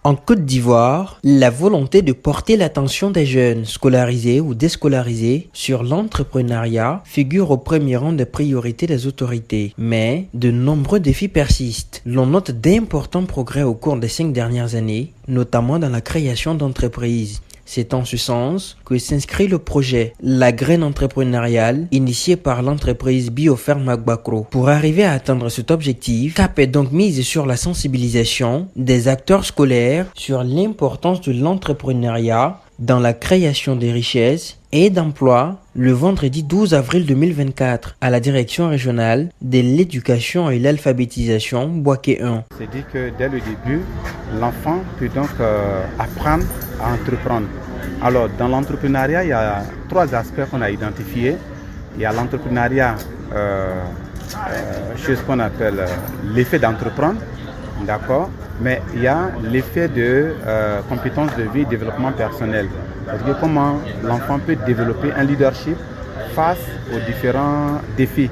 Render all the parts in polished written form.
En Côte d'Ivoire, la volonté de porter l'attention des jeunes scolarisés ou déscolarisés sur l'entrepreneuriat figure au premier rang des priorités des autorités. Mais de nombreux défis persistent. L'on note d'importants progrès au cours des 5 dernières années, notamment dans la création d'entreprises. C'est en ce sens que s'inscrit le projet La Graine entrepreneuriale initié par l'entreprise Bioferme Agbakro. Pour arriver à atteindre cet objectif, CAP est donc mise sur la sensibilisation des acteurs scolaires sur l'importance de l'entrepreneuriat dans la création des richesses et d'emplois le vendredi 12 avril 2024 à la direction régionale de l'éducation et l'alphabétisation Boaké 1. C'est dit que dès le début, l'enfant peut donc apprendre à entreprendre. Alors dans l'entrepreneuriat, il y a 3 aspects qu'on a identifiés. Il y a l'entrepreneuriat chez ce qu'on appelle l'effet d'entreprendre, d'accord, mais il y a l'effet de compétences de vie et développement personnel. C'est-à-dire comment l'enfant peut développer un leadership face aux différents défis.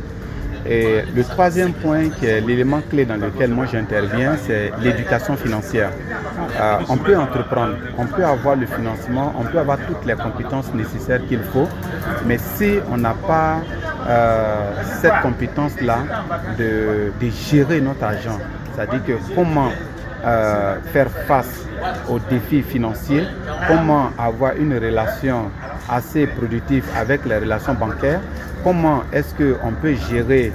Et le 3e point, qui est l'élément clé dans lequel moi j'interviens, c'est l'éducation financière. On peut entreprendre, on peut avoir le financement, on peut avoir toutes les compétences nécessaires qu'il faut, mais si on n'a pas cette compétence-là de gérer notre argent, c'est-à-dire que comment faire face aux défis financiers, comment avoir une relation assez productive avec les relations bancaires, comment est-ce qu'on peut gérer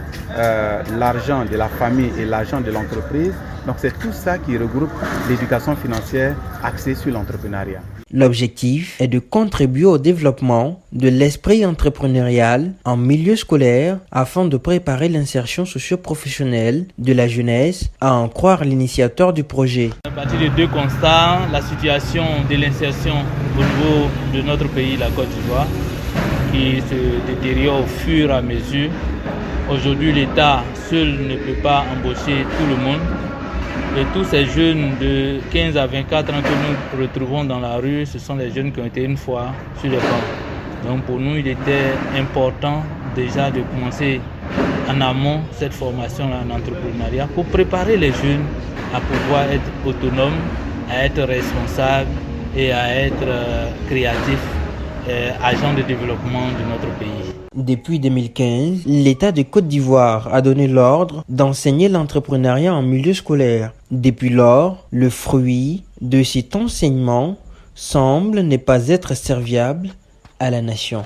l'argent de la famille et l'argent de l'entreprise. Donc c'est tout ça qui regroupe l'éducation financière axée sur l'entrepreneuriat. L'objectif est de contribuer au développement de l'esprit entrepreneurial en milieu scolaire afin de préparer l'insertion socio-professionnelle de la jeunesse, à en croire l'initiateur du projet. À partir de 2 constats, la situation de l'insertion au niveau de notre pays, la Côte d'Ivoire, qui se détériore au fur et à mesure. Aujourd'hui, l'État seul ne peut pas embaucher tout le monde. Et tous ces jeunes de 15 à 24 ans que nous retrouvons dans la rue, ce sont les jeunes qui ont été une fois sur les bancs. Donc pour nous, il était important déjà de commencer en amont cette formation en entrepreneuriat pour préparer les jeunes à pouvoir être autonomes, à être responsables et à être créatifs, agents de développement de notre pays. Depuis 2015, l'État de Côte d'Ivoire a donné l'ordre d'enseigner l'entrepreneuriat en milieu scolaire. Depuis lors, le fruit de cet enseignement semble ne pas être serviable à la nation.